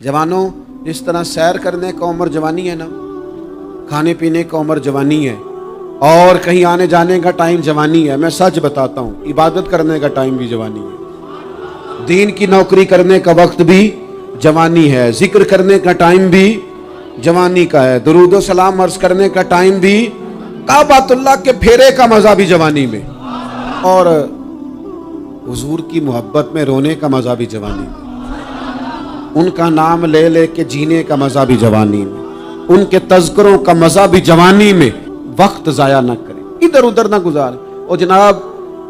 جوانوں، جس طرح سیر کرنے کا عمر جوانی ہے نا، کھانے پینے کا عمر جوانی ہے، اور کہیں آنے جانے کا ٹائم جوانی ہے، میں سچ بتاتا ہوں عبادت کرنے کا ٹائم بھی جوانی ہے، دین کی نوکری کرنے کا وقت بھی جوانی ہے، ذکر کرنے کا ٹائم بھی جوانی کا ہے، درود و سلام عرض کرنے کا ٹائم بھی، کعبۃ اللہ کے پھیرے کا مزہ بھی جوانی میں، اور حضور کی محبت میں رونے کا مزہ بھی جوانی میں، ان کا نام لے لے کے جینے کا مزہ بھی جوانی میں، ان کے تذکروں کا مزہ بھی جوانی میں۔ وقت ضائع نہ کریں، ادھر ادھر نہ گزاریں۔ او جناب،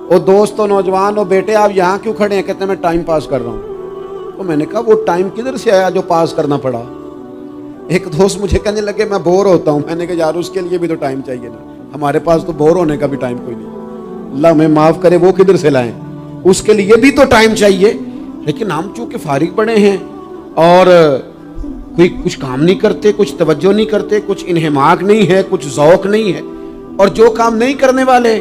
او دوست و نوجوان، او بیٹے آپ یہاں کیوں کھڑے ہیں؟ کہتے ہیں میں ٹائم پاس کر رہا ہوں۔ تو میں نے کہا وہ ٹائم کدھر سے آیا جو پاس کرنا پڑا؟ ایک دوست مجھے کہنے لگے میں بور ہوتا ہوں۔ میں نے کہا یار اس کے لیے بھی تو ٹائم چاہیے نا، ہمارے پاس تو بور ہونے کا بھی ٹائم کوئی نہیں، اللہ ہمیں معاف کرے، وہ کدھر سے لائیں؟ اس کے لیے بھی تو ٹائم چاہیے۔ لیکن ہم چونکہ فارغ پڑے ہیں اور کوئی کچھ کام نہیں کرتے، کچھ توجہ نہیں کرتے، کچھ انہماک نہیں ہے، کچھ ذوق نہیں ہے، اور جو کام نہیں کرنے والے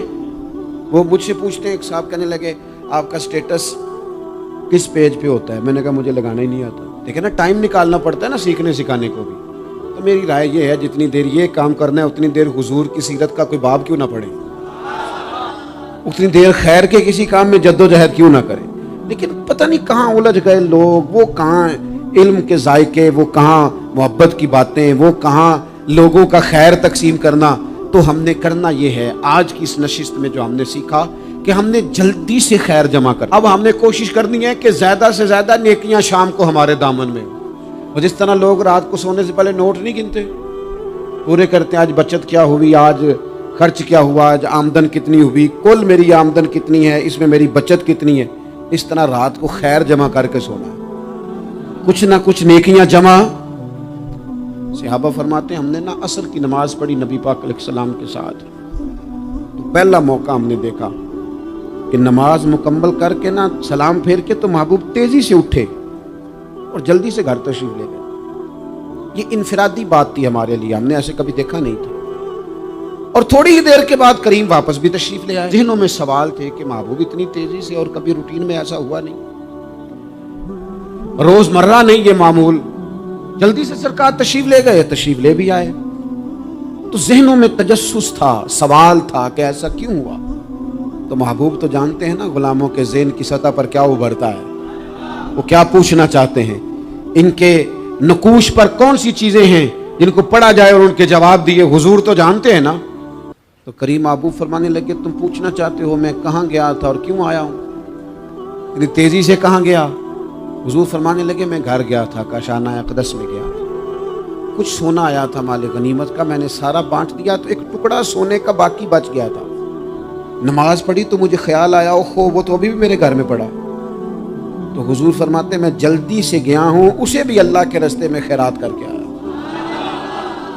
وہ مجھ سے پوچھتے ہیں۔ ایک صاحب کہنے لگے آپ کا سٹیٹس کس پیج پہ ہوتا ہے؟ میں نے کہا مجھے لگانا ہی نہیں آتا۔ دیکھیں نا، ٹائم نکالنا پڑتا ہے نا سیکھنے سکھانے کو بھی۔ تو میری رائے یہ ہے جتنی دیر یہ کام کرنا ہے اتنی دیر حضور کی سیرت کا کوئی باب کیوں نہ پڑھیں، اتنی دیر خیر کے کسی کام میں جد و جہد کیوں نہ کریں۔ لیکن پتہ نہیں کہاں الجھ گئے لوگ، وہ کہاں علم کے ذائقے، وہ کہاں محبت کی باتیں، وہ کہاں لوگوں کا خیر تقسیم کرنا۔ تو ہم نے کرنا یہ ہے، آج کی اس نشست میں جو ہم نے سیکھا کہ ہم نے جلدی سے خیر جمع کر، اب ہم نے کوشش کرنی ہے کہ زیادہ سے زیادہ نیکیاں شام کو ہمارے دامن میں، اور جس طرح لوگ رات کو سونے سے پہلے نوٹ نہیں گنتے، پورے کرتے ہیں آج بچت کیا ہوئی، آج خرچ کیا ہوا، آج آمدن کتنی ہوئی، کل میری آمدن کتنی ہے، اس میں میری بچت کتنی ہے۔ اس طرح رات کو خیر جمع کر کے سونا ہے، کچھ نہ کچھ نیکیاں جمع۔ صحابہ فرماتے ہیں ہم نے نا عصر کی نماز پڑھی نبی پاک علیہ السلام کے ساتھ، تو پہلا موقع ہم نے دیکھا کہ نماز مکمل کر کے نا سلام پھیر کے تو محبوب تیزی سے اٹھے اور جلدی سے گھر تشریف لے گئے۔ یہ انفرادی بات تھی ہمارے لیے، ہم نے ایسے کبھی دیکھا نہیں تھا۔ اور تھوڑی ہی دیر کے بعد کریم واپس بھی تشریف لے آئے۔ ذہنوں میں سوال تھے کہ محبوب اتنی تیزی سے، اور کبھی روٹین میں ایسا ہوا نہیں، روز مرہ نہیں یہ معمول، جلدی سے سرکار تشریف لے گئے، تشریف لے بھی آئے۔ تو ذہنوں میں تجسس تھا، سوال تھا کہ ایسا کیوں ہوا؟ تو محبوب تو جانتے ہیں نا غلاموں کے ذہن کی سطح پر کیا ابھرتا ہے، وہ کیا پوچھنا چاہتے ہیں، ان کے نقوش پر کون سی چیزیں ہیں جن کو پڑھا جائے اور ان کے جواب دیے۔ حضور تو جانتے ہیں نا۔ تو کریم محبوب فرمانے لگے تم پوچھنا چاہتے ہو میں کہاں گیا تھا اور کیوں آیا ہوں، اتنی تیزی سے کہاں گیا؟ حضور فرمانے لگے میں گھر گیا تھا، کاشانہ اقدس میں گیا تھا، کچھ سونا آیا تھا مال غنیمت کا، میں نے سارا بانٹ دیا، تو ایک ٹکڑا سونے کا باقی بچ گیا تھا۔ نماز پڑھی تو مجھے خیال آیا اوہو وہ تو ابھی بھی میرے گھر میں پڑا۔ تو حضور فرماتے میں جلدی سے گیا ہوں، اسے بھی اللہ کے راستے میں خیرات کر کے آیا۔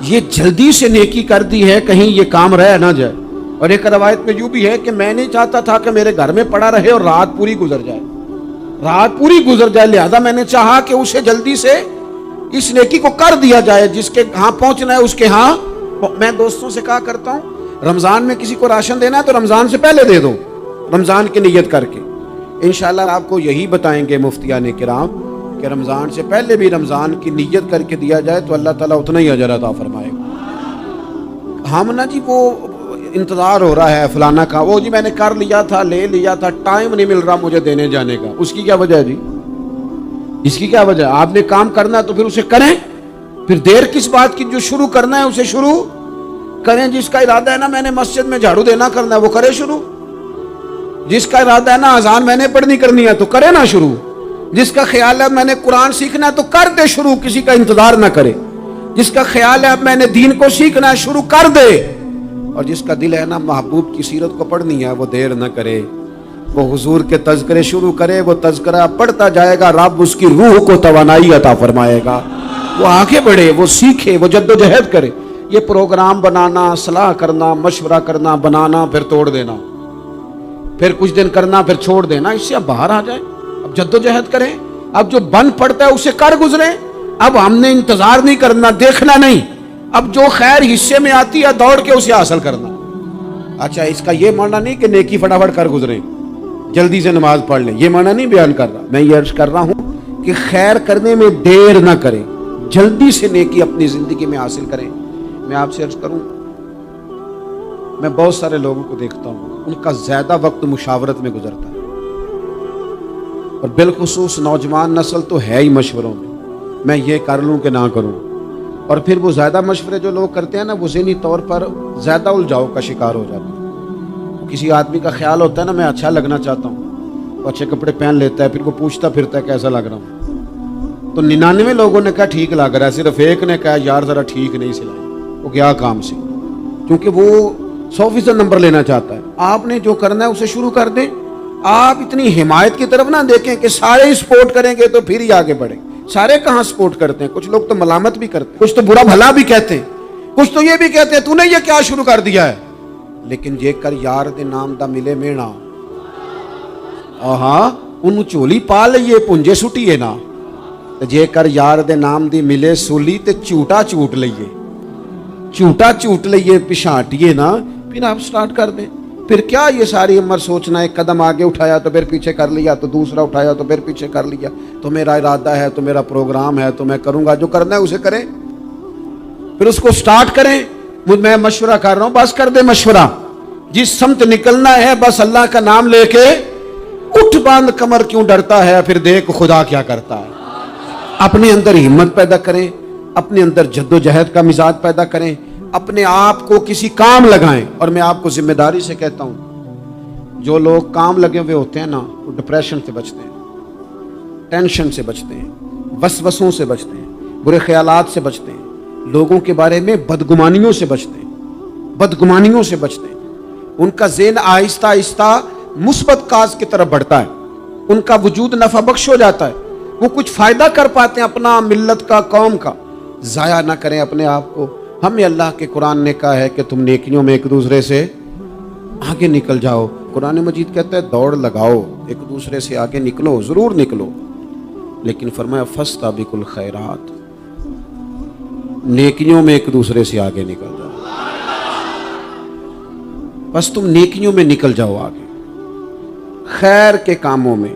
یہ جلدی سے نیکی کر دی ہے کہیں یہ کام رہ نہ جائے۔ اور ایک روایت میں یوں بھی ہے کہ میں نہیں چاہتا تھا کہ میرے گھر میں پڑا رہے اور رات پوری گزر جائے، رات پوری گزر جائے، لہذا میں نے چاہا کہ اسے جلدی سے اس نیکی کو کر دیا جائے، جس کے ہاں پہنچنا ہے اس کے ہاں۔ میں دوستوں سے کہا کرتا ہوں رمضان میں کسی کو راشن دینا ہے تو رمضان سے پہلے دے دو، رمضان کی نیت کر کے۔ انشاءاللہ آپ کو یہی بتائیں گے مفتیان کرام کہ رمضان سے پہلے بھی رمضان کی نیت کر کے دیا جائے تو اللہ تعالیٰ اتنا ہی اجر عطا فرمائے گا۔ ہم نا جی وہ انتظار ہو رہا ہے فلانا کا، وہ جی میں نے کر لیا تھا، لے لیا تھا، ٹائم نہیں مل رہا مجھے دینے جانے کا۔ اس کی کیا وجہ ہے جی؟ اس کی کیا وجہ ہے؟ آپ نے کام کرنا ہے تو پھر اسے کریں، پھر دیر کس بات کی؟ جو شروع کرنا ہے اسے شروع کریں۔ جس کا ارادہ ہے نا میں نے مسجد میں جھاڑو دینا کرنا ہے وہ کرے شروع، جس کا ارادہ ہے نا اذان میں نے پڑھنی کرنی ہے تو کرے نا شروع، جس کا خیال ہے میں نے قرآن سیکھنا ہے تو کر دے شروع، کسی کا انتظار نہ کرے، جس کا خیال ہے اب میں نے دین کو سیکھنا ہے شروع کر دے، اور جس کا دل ہے نا محبوب کی سیرت کو پڑھنی ہے وہ دیر نہ کرے، وہ حضور کے تذکرے شروع کرے، وہ تذکرہ پڑھتا جائے گا، رب اس کی روح کو توانائی عطا فرمائے گا، وہ آگے بڑھے، وہ سیکھے، وہ جد و جہد کرے۔ یہ پروگرام بنانا، صلاح کرنا، مشورہ کرنا، بنانا پھر توڑ دینا، پھر کچھ دن کرنا پھر چھوڑ دینا، اس سے اب باہر آ جائیں، اب جد و جہد کریں، اب جو بن پڑتا ہے اسے کر گزریں۔ اب ہم نے انتظار نہیں کرنا، دیکھنا نہیں، اب جو خیر حصے میں آتی ہے دوڑ کے اسے حاصل کرنا۔ اچھا اس کا یہ معنی نہیں کہ نیکی فٹافٹ کر گزریں، جلدی سے نماز پڑھ لیں، یہ معنی نہیں بیان کر رہا۔ میں یہ عرض کر رہا ہوں کہ خیر کرنے میں دیر نہ کریں، جلدی سے نیکی اپنی زندگی میں حاصل کریں۔ میں آپ سے عرض کروں، میں بہت سارے لوگوں کو دیکھتا ہوں، ان کا زیادہ وقت مشاورت میں گزرتا ہے، اور بالخصوص نوجوان نسل تو ہے ہی مشوروں میں یہ کر لوں کہ نہ کروں، اور پھر وہ زیادہ مشورے جو لوگ کرتے ہیں نا، وہ ذہنی طور پر زیادہ الجھاؤ کا شکار ہو جاتے ہیں۔ کسی آدمی کا خیال ہوتا ہے نا میں اچھا لگنا چاہتا ہوں، وہ اچھے کپڑے پہن لیتا ہے، پھر وہ پوچھتا پھرتا ہے کیسا لگ رہا ہوں، تو 99 لوگوں نے کہا ٹھیک لگ رہا ہے، صرف ایک نے کہا یار ذرا ٹھیک نہیں سلائی، وہ کیا کام سے، کیونکہ وہ 100% نمبر لینا چاہتا ہے۔ آپ نے جو کرنا ہے اسے شروع کر دیں۔ آپ اتنی حمایت کی طرف نہ دیکھیں کہ سارے ہی سپورٹ کریں گے تو پھر ہی آگے بڑھیں۔ سارے کہاں سپورٹ کرتے ہیں، کچھ لوگ تو ملامت بھی کرتے ہیں، کچھ تو برا بھلا بھی کہتے ہیں، کچھ تو یہ بھی کہتے ہیں تو نے یہ کیا شروع کر دیا ہے، لیکن یہ کر یار دے نام دا ملے مینا، ہاں ان چولی پا لئیے پنجے سٹیے نا، جے کر یار دے نام دی ملے سولی تے چوٹا چوٹ لئیے پچھاٹیے نا، پھر آپ سٹارٹ کر دیں۔ پھر کیا یہ ساری عمر سوچنا، ایک قدم آگے اٹھایا تو پھر پیچھے کر لیا، تو دوسرا اٹھایا تو پھر پیچھے کر لیا، تو میرا ارادہ ہے، تو میرا پروگرام ہے، تو میں کروں گا، جو کرنا ہے اسے کریں، پھر اس کو سٹارٹ کریں۔ میں مشورہ کر رہا ہوں، بس کر دے مشورہ، جس سمت نکلنا ہے بس اللہ کا نام لے کے اٹھ، باندھ کمر کیوں ڈرتا ہے، پھر دیکھ خدا کیا کرتا ہے۔ اپنے اندر ہمت پیدا کریں، اپنے اندر جد و جہد کا مزاج پیدا کریں، اپنے آپ کو کسی کام لگائیں۔ اور میں آپ کو ذمہ داری سے کہتا ہوں، جو لوگ کام لگے ہوئے ہوتے ہیں نا، وہ ڈپریشن سے بچتے ہیں، ٹینشن سے بچتے ہیں، وسوسوں سے بچتے ہیں، برے خیالات سے بچتے ہیں، لوگوں کے بارے میں بدگمانیوں سے بچتے ہیں، ان کا ذہن آہستہ آہستہ مثبت کاز کی طرف بڑھتا ہے، ان کا وجود نفع بخش ہو جاتا ہے، وہ کچھ فائدہ کر پاتے ہیں اپنا، ملت کا، قوم کا۔ ضائع نہ کریں اپنے آپ کو۔ ہمیں اللہ کے قرآن نے کہا ہے کہ تم نیکیوں میں ایک دوسرے سے آگے نکل جاؤ۔ قرآن مجید کہتا ہے دوڑ لگاؤ، ایک دوسرے سے آگے نکلو، ضرور نکلو، لیکن فرمایا فاستبقوا الخیرات، نیکیوں میں ایک دوسرے سے آگے نکل جاؤ۔ بس تم نیکیوں میں نکل جاؤ آگے، خیر کے کاموں میں،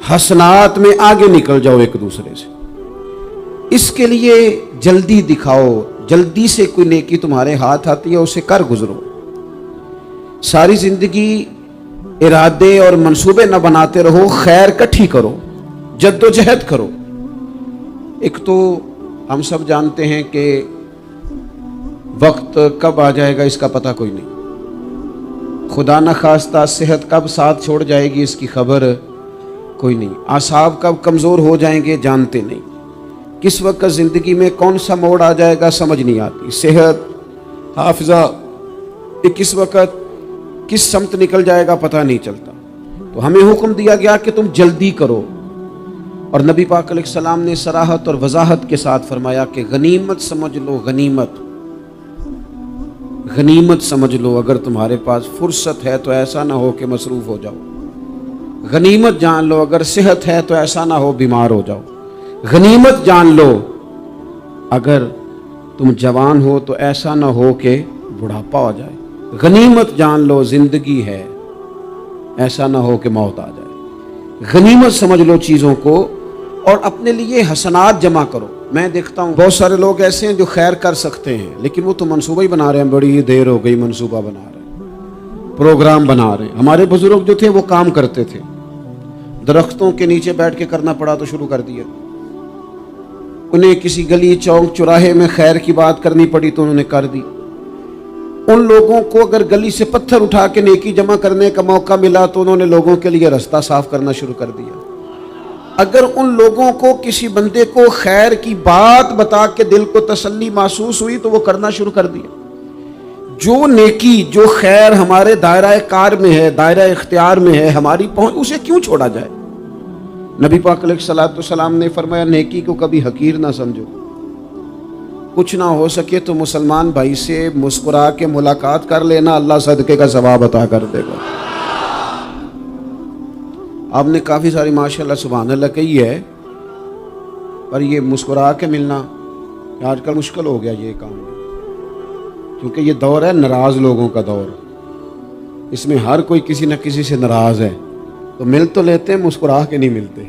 حسنات میں آگے نکل جاؤ ایک دوسرے سے۔ اس کے لیے جلدی دکھاؤ، جلدی سے کوئی نیکی تمہارے ہاتھ آتی ہے اسے کر گزرو۔ ساری زندگی ارادے اور منصوبے نہ بناتے رہو، خیر کٹھی کرو، جد و جہد کرو۔ ایک تو ہم سب جانتے ہیں کہ وقت کب آ جائے گا اس کا پتہ کوئی نہیں، خدا نہ خواستہ صحت کب ساتھ چھوڑ جائے گی اس کی خبر کوئی نہیں، اعصاب کب کمزور ہو جائیں گے جانتے نہیں، کس وقت زندگی میں کون سا موڑ آ جائے گا سمجھ نہیں آتی، صحت، حافظہ، کس وقت کس سمت نکل جائے گا پتہ نہیں چلتا۔ تو ہمیں حکم دیا گیا کہ تم جلدی کرو، اور نبی پاک علیہ السلام نے صراحت اور وضاحت کے ساتھ فرمایا کہ غنیمت سمجھ لو، غنیمت سمجھ لو، اگر تمہارے پاس فرصت ہے تو ایسا نہ ہو کہ مصروف ہو جاؤ، غنیمت جان لو، اگر صحت ہے تو ایسا نہ ہو بیمار ہو جاؤ، غنیمت جان لو اگر تم جوان ہو تو ایسا نہ ہو کہ بڑھاپا ہو جائے، غنیمت جان لو زندگی ہے، ایسا نہ ہو کہ موت آ جائے۔ غنیمت سمجھ لو چیزوں کو، اور اپنے لیے حسنات جمع کرو۔ میں دیکھتا ہوں بہت سارے لوگ ایسے ہیں جو خیر کر سکتے ہیں، لیکن وہ تو منصوبہ ہی بنا رہے ہیں، بڑی دیر ہو گئی منصوبہ بنا رہے ہیں، پروگرام بنا رہے ہیں۔ ہمارے بزرگ جو تھے وہ کام کرتے تھے، درختوں کے نیچے بیٹھ کے کرنا پڑا تو شروع کر دیا، انہیں کسی گلی چوک چوراہے میں خیر کی بات کرنی پڑی تو انہوں نے کر دی۔ ان لوگوں کو اگر گلی سے پتھر اٹھا کے نیکی جمع کرنے کا موقع ملا تو انہوں نے لوگوں کے لیے رستہ صاف کرنا شروع کر دیا۔ اگر ان لوگوں کو کسی بندے کو خیر کی بات بتا کے دل کو تسلی محسوس ہوئی تو وہ کرنا شروع کر دیا۔ جو نیکی، جو خیر ہمارے دائرہ کار میں ہے، دائرہ اختیار میں ہے، ہماری پہنچ، اسے کیوں چھوڑا جائے؟ نبی پاک علیہ الصلوۃ والسلام نے فرمایا نیکی کو کبھی حقیر نہ سمجھو، کچھ نہ ہو سکے تو مسلمان بھائی سے مسکرا کے ملاقات کر لینا، اللہ صدقے کا ثواب عطا کر دے گا۔ آپ نے کافی ساری ماشاءاللہ سبحان اللہ کہی ہے، پر یہ مسکرا کے ملنا آج کل مشکل ہو گیا یہ کام، کیونکہ یہ دور ہے ناراض لوگوں کا دور، اس میں ہر کوئی کسی نہ کسی سے ناراض ہے، تو مل تو لیتے ہیں، مسکرا کے نہیں ملتے۔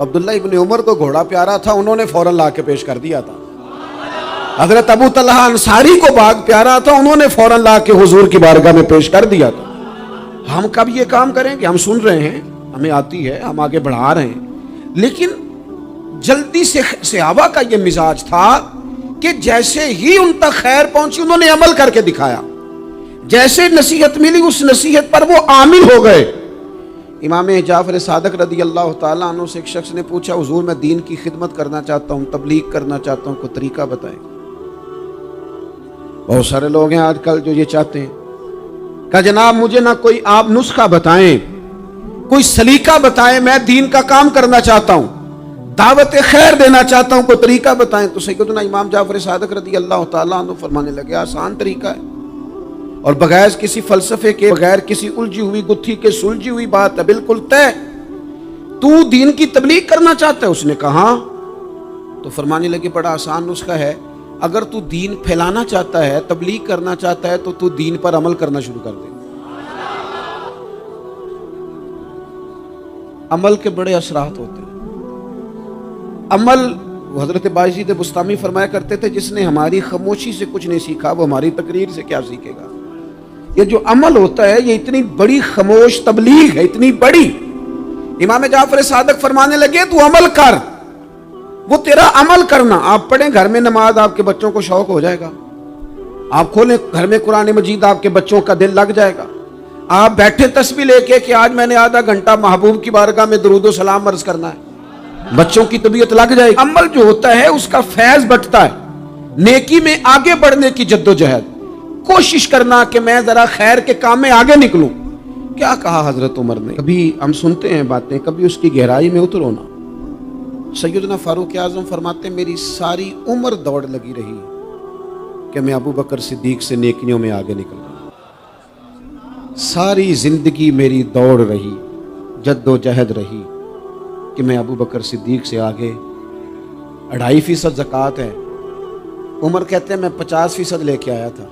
عبداللہ ابن عمر کو گھوڑا پیارا تھا, انہوں نے فوراً لا کے پیش کر دیا تھا. حضرت ابو طلحہ انصاری کو باغ پیارا تھا, انہوں نے فوراً لا کے حضور کی بارگاہ میں پیش کر دیا تھا. ہم کب یہ کام کریں کہ ہم سن رہے ہیں, ہمیں آتی ہے, ہم آگے بڑھا رہے ہیں, لیکن جلدی سے صحابہ کا یہ مزاج تھا کہ جیسے ہی ان تک خیر پہنچی انہوں نے عمل کر کے دکھایا, جیسے نصیحت ملی اس نصیحت پر وہ عامل ہو گئے. امام جعفر صادق رضی اللہ تعالیٰ عنہ سے ایک شخص نے پوچھا, حضور میں دین کی خدمت کرنا چاہتا ہوں, تبلیغ کرنا چاہتا ہوں, کوئی طریقہ بتائیں. بہت سارے لوگ ہیں آج کل جو یہ چاہتے ہیں کہ جناب مجھے نہ کوئی آپ نسخہ بتائیں, کوئی سلیقہ بتائیں, میں دین کا کام کرنا چاہتا ہوں, دعوت خیر دینا چاہتا ہوں, کوئی طریقہ بتائیں. تو سیدنا امام جعفر صادق رضی اللہ تعالیٰ عنہ فرمانے لگے, آسان طریقہ ہے اور بغیر کسی فلسفے کے, بغیر کسی الجھی ہوئی گتھی کے سلجھی ہوئی بات ہے, بالکل طے. تو دین کی تبلیغ کرنا چاہتا ہے؟ اس نے کہا. تو فرمانے لگے بڑا آسان نسخہ ہے, اگر تو دین پھیلانا چاہتا ہے, تبلیغ کرنا چاہتا ہے, تو دین پر عمل کرنا شروع کر دے. عمل کے بڑے اثرات ہوتے ہیں. عمل, حضرت باجید بستامی فرمایا کرتے تھے, جس نے ہماری خاموشی سے کچھ نہیں سیکھا وہ ہماری تقریر سے کیا سیکھے گا. یہ جو عمل ہوتا ہے یہ اتنی بڑی خاموش تبلیغ ہے, اتنی بڑی. امام جعفر صادق فرمانے لگے تو عمل کر, وہ تیرا عمل کرنا. آپ پڑھیں گھر میں نماز, آپ کے بچوں کو شوق ہو جائے گا. آپ کھولیں گھر میں قرآن مجید, آپ کے بچوں کا دل لگ جائے گا. آپ بیٹھے تسبیح لے کے کہ آج میں نے آدھا گھنٹہ محبوب کی بارگاہ میں درود و سلام عرض کرنا ہے, بچوں کی طبیعت لگ جائے گی. عمل جو ہوتا ہے اس کا فیض بٹتا ہے, نیکی میں آگے بڑھنے کی جدوجہد, کوشش کرنا کہ میں ذرا خیر کے کام میں آگے نکلوں. کیا کہا حضرت عمر نے؟ کبھی ہم سنتے ہیں باتیں, کبھی اس کی گہرائی میں اترو نا. سیدنا فاروق اعظم فرماتے ہیں میری ساری عمر دوڑ لگی رہی کہ میں ابو بکر صدیق سے نیکیوں میں آگے نکل رہا. ساری زندگی میری دوڑ رہی, جد و جہد رہی کہ میں ابو بکر صدیق سے آگے. 2.5% زکوٰۃ ہے. عمر کہتے ہیں میں 50% لے کے آیا تھا,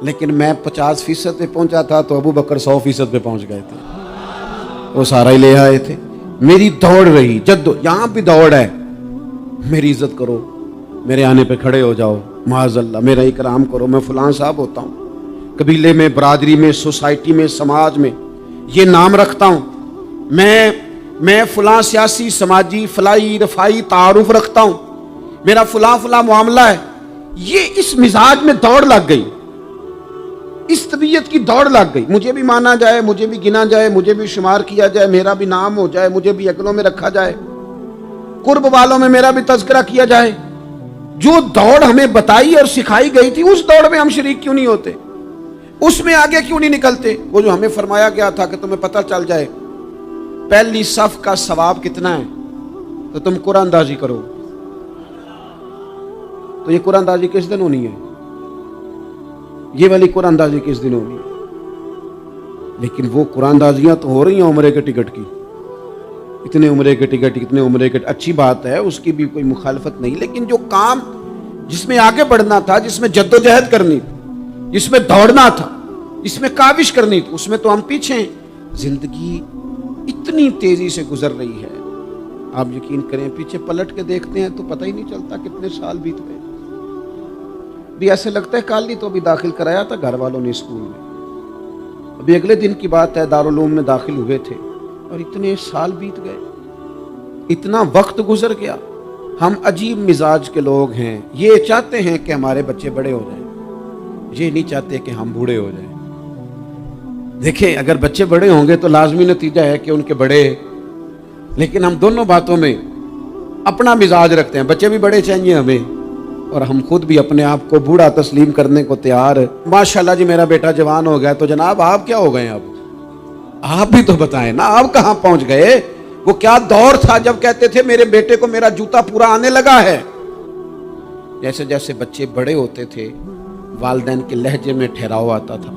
لیکن میں 50% پہ پہنچا تھا تو ابو بکر 100% پہ پہنچ گئے تھے, وہ سارا ہی لے آئے تھے. میری دوڑ رہی, یہاں بھی دوڑ ہے. میری عزت کرو, میرے آنے پہ کھڑے ہو جاؤ, معاذ اللہ میرا اکرام کرو, میں فلاں صاحب ہوتا ہوں, قبیلے میں, برادری میں, سوسائٹی میں, سماج میں یہ نام رکھتا ہوں, میں فلاں سیاسی, سماجی, فلائی, رفائی تعارف رکھتا ہوں, میرا فلاں معاملہ ہے. یہ اس مزاج میں دوڑ لگ گئی, اس طبیعت کی دوڑ لگ گئی. مجھے بھی مانا جائے, مجھے بھی گنا جائے, مجھے بھی شمار کیا جائے, میرا بھی نام ہو جائے, مجھے بھی اگلوں میں رکھا جائے, قرب والوں میں میرا بھی تذکرہ کیا جائے. جو دوڑ ہمیں بتائی اور سکھائی گئی تھی اس دوڑ میں ہم شریک کیوں نہیں ہوتے, اس میں آگے کیوں نہیں نکلتے. وہ جو ہمیں فرمایا گیا تھا کہ تمہیں پتہ چل جائے پہلی صف کا ثواب کتنا ہے تو تم قرآن اندازی کرو. تو یہ قرآن اندازی کس دن ہونی ہے؟ یہ والی قرآن اندازی کس دن ہونی ہے؟ لیکن وہ قرآن اندازیاں تو ہو رہی ہیں عمرے کے ٹکٹ کی, اتنے عمرے کے ٹکٹ, اتنے عمرے کے, اچھی بات ہے, اس کی بھی کوئی مخالفت نہیں. لیکن جو کام جس میں آگے بڑھنا تھا, جس میں جد و جہد کرنی تھی, جس میں دوڑنا تھا, جس میں کاوش کرنی تھی, اس میں تو ہم پیچھے ہیں. زندگی اتنی تیزی سے گزر رہی ہے, آپ یقین کریں پیچھے پلٹ کے دیکھتے ہیں تو پتہ ہی نہیں چلتا کتنے سال بیت گئے. بھی ایسے لگتا ہے کل ہی تو ابھی داخل کرایا تھا گھر والوں نے اسکول میں, ابھی اگلے دن کی بات ہے دارالعلوم میں داخل ہوئے تھے اور اتنے سال بیت گئے, اتنا وقت گزر گیا. ہم عجیب مزاج کے لوگ ہیں, یہ چاہتے ہیں کہ ہمارے بچے بڑے ہو جائیں, یہ نہیں چاہتے کہ ہم بوڑھے ہو جائیں. دیکھیں اگر بچے بڑے ہوں گے تو لازمی نتیجہ ہے کہ ان کے بڑے, لیکن ہم دونوں باتوں میں اپنا مزاج رکھتے ہیں. بچے بھی بڑے چاہیے ہمیں اور ہم خود بھی اپنے آپ کو بوڑھا تسلیم کرنے کو تیار. ماشاءاللہ جی میرا بیٹا جوان ہو گیا, تو جناب آپ کیا ہو گئے؟ اب آپ بھی تو بتائیں نا, آپ کہاں پہنچ گئے؟ وہ کیا دور تھا جب کہتے تھے میرے بیٹے کو میرا جوتا پورا آنے لگا ہے. جیسے جیسے بچے بڑے ہوتے تھے والدین کے لہجے میں ٹھہراؤ آتا تھا,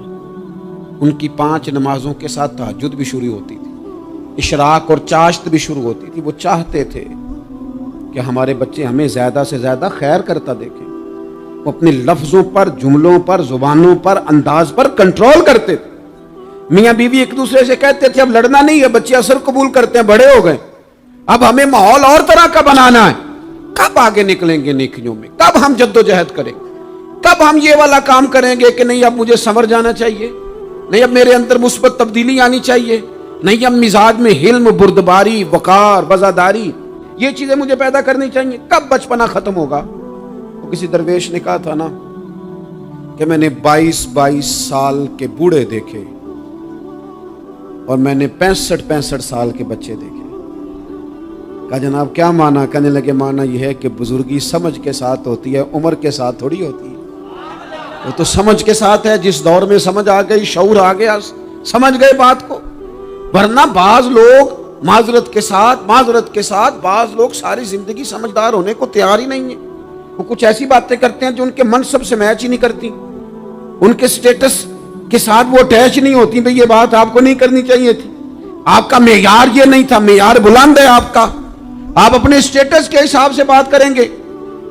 ان کی 5 نمازوں کے ساتھ تہجد بھی شروع ہوتی تھی, اشراق اور چاشت بھی شروع ہوتی تھی. وہ چاہتے تھے کہ ہمارے بچے ہمیں زیادہ سے زیادہ خیر کرتا دیکھیں. وہ اپنے لفظوں پر, جملوں پر, زبانوں پر, انداز پر کنٹرول کرتے تھے. میاں بیوی ایک دوسرے سے کہتے تھے اب لڑنا نہیں ہے, بچے اثر قبول کرتے ہیں, بڑے ہو گئے, اب ہمیں ماحول اور طرح کا بنانا ہے. کب آگے نکلیں گے نیکیوں میں؟ کب ہم جدوجہد کریں گے؟ کب ہم یہ والا کام کریں گے کہ نہیں اب مجھے سنور جانا چاہیے، نہیں اب میرے اندر مثبت تبدیلی آنی چاہیے، نہیں اب مزاج میں حلم، بردباری، وقار، وزاداری، یہ چیزیں مجھے پیدا کرنی چاہیے؟ کب بچپنا ختم ہوگا؟ وہ کسی درویش نے کہا تھا نا کہ میں نے 22 سال کے بوڑھے دیکھے اور میں نے 65 سال کے بچے دیکھے. کہا جناب کیا معنی؟ کہنے لگے معنی یہ ہے کہ بزرگی سمجھ کے ساتھ ہوتی ہے، عمر کے ساتھ تھوڑی ہوتی ہے. وہ تو سمجھ کے ساتھ ہے، جس دور میں سمجھ آ گئی، شعور آ گیا، سمجھ گئے بات کو. ورنہ بعض لوگ معذرت کے ساتھ بعض لوگ ساری زندگی سمجھدار ہونے کو تیار ہی نہیں ہیں. وہ کچھ ایسی باتیں کرتے ہیں جو ان کے منصب سے میچ ہی نہیں کرتی، ان کے سٹیٹس کے ساتھ وہ اٹیچ نہیں ہوتی. بھئی یہ بات آپ کو نہیں کرنی چاہیے تھی، آپ کا معیار یہ نہیں تھا، معیار بلند ہے آپ کا، آپ اپنے سٹیٹس کے حساب سے بات کریں گے.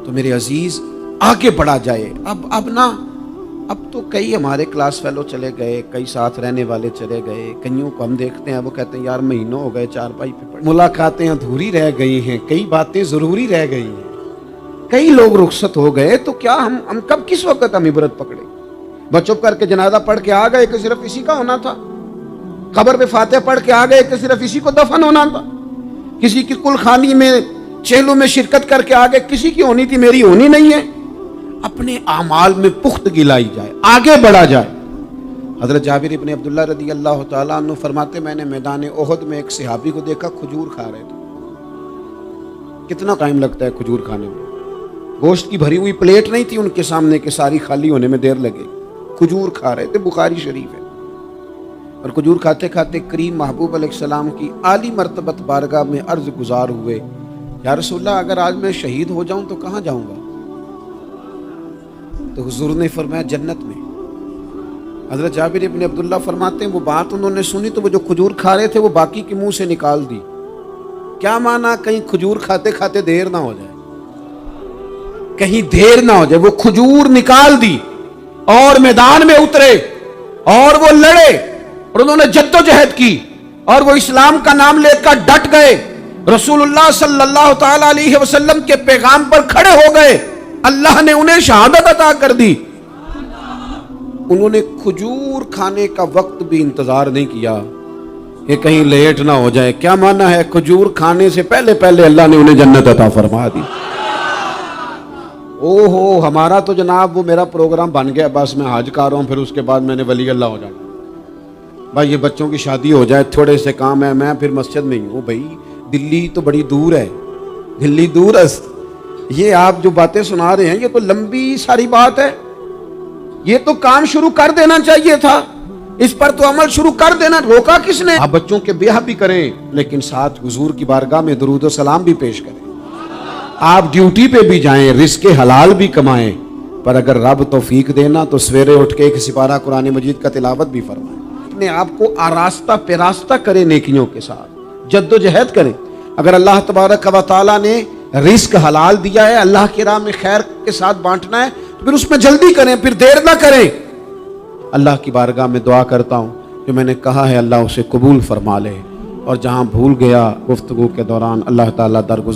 تو میرے عزیز آگے بڑھا جائے. اب تو کئی ہمارے کلاس فیلو چلے گئے، کئی ساتھ رہنے والے چلے گئے، کئیوں کو ہم دیکھتے ہیں وہ کہتے ہیں یار مہینوں ہو گئے چارپائی پہ پڑے، ملاقاتیں ادھوری رہ گئی ہیں، کئی باتیں ضروری رہ گئی ہیں، کئی لوگ رخصت ہو گئے. تو کیا ہم کب کس وقت ہم عبرت پکڑے؟ بس چپ کر کے جنازہ پڑھ کے آ گئے کہ صرف اسی کا ہونا تھا، قبر پہ فاتحہ پڑھ کے آ گئے کہ صرف اسی کو دفن ہونا تھا، کسی کی کل خانی میں چہلوں میں شرکت کر کے آ گئے، کسی کی ہونی تھی میری ہونی نہیں ہے. اپنے اعمال میں پختگی لائی جائے، آگے بڑھا جائے. حضرت جابر ابن عبداللہ رضی اللہ تعالیٰ عنہ فرماتے میں نے میدان احد میں ایک صحابی کو دیکھا کھجور کھا رہے تھے. کتنا ٹائم لگتا ہے کھجور کھانے میں؟ گوشت کی بھری ہوئی پلیٹ نہیں تھی ان کے سامنے کہ ساری خالی ہونے میں دیر لگے. کھجور کھا رہے تھے، بخاری شریف ہے. اور کھجور کھاتے کھاتے کریم محبوب علیہ السلام کی عالی مرتبت بارگاہ میں عرض گزار ہوئے یا رسول اللہ اگر آج میں شہید ہو جاؤں تو کہاں جاؤں گا؟ تو حضور نے فرمایا جنت میں. حضرت جابر ابن عبداللہ فرماتے ہیں وہ بات انہوں نے سنی تو وہ جو کھجور کھا رہے تھے وہ باقی کے منہ سے نکال دی. کیا معنی؟ کہیں کھجور کھاتے کھاتے دیر نہ ہو جائے، کہیں دیر نہ ہو جائے. وہ کھجور نکال دی اور میدان میں اترے اور وہ لڑے اور انہوں نے جدوجہد کی اور وہ اسلام کا نام لے کر ڈٹ گئے، رسول اللہ صلی اللہ تعالی علیہ وسلم کے پیغام پر کھڑے ہو گئے. اللہ نے انہیں شہادت عطا کر دی. انہوں نے کھجور کھانے کا وقت بھی انتظار نہیں کیا کہ کہیں لیٹ نہ ہو جائے. کیا معنی ہے؟ کھجور کھانے سے پہلے اللہ نے انہیں جنت عطا فرما دی. ہمارا تو جناب وہ میرا پروگرام بن گیا، بس میں حج کر رہا ہوں، پھر اس کے بعد میں نے ولی اللہ ہو جانا. بھائی یہ بچوں کی شادی ہو جائے، تھوڑے سے کام ہے، میں پھر مسجد میں ہی ہوں. بھائی دلی تو بڑی دور ہے، دلی دور است. یہ آپ جو باتیں سنا رہے ہیں یہ تو لمبی ساری بات ہے. یہ تو کام شروع کر دینا چاہیے تھا، اس پر تو عمل شروع کر دینا، روکا کس نے؟ آپ بچوں کے بیاہ بھی کریں لیکن ساتھ حضور کی بارگاہ میں درود و سلام بھی پیش کریں. آپ ڈیوٹی پہ بھی جائیں، رزق حلال بھی کمائیں، پر اگر رب توفیق دینا تو سویرے اٹھ کے ایک سپارہ قرآن مجید کا تلاوت بھی فرمائیں. اپنے آپ کو آراستہ پیراستہ کریں، نیکیوں کے ساتھ جدوجہد کریں. اگر اللہ تبارک و تعالیٰ نے رزق حلال دیا ہے، اللہ کی راہ میں خیر کے ساتھ بانٹنا ہے تو پھر اس میں جلدی کریں، پھر دیر نہ کریں. اللہ کی بارگاہ میں دعا کرتا ہوں جو میں نے کہا ہے اللہ اسے قبول فرما لے، اور جہاں بھول گیا گفتگو کے دوران اللہ تعالیٰ درگزر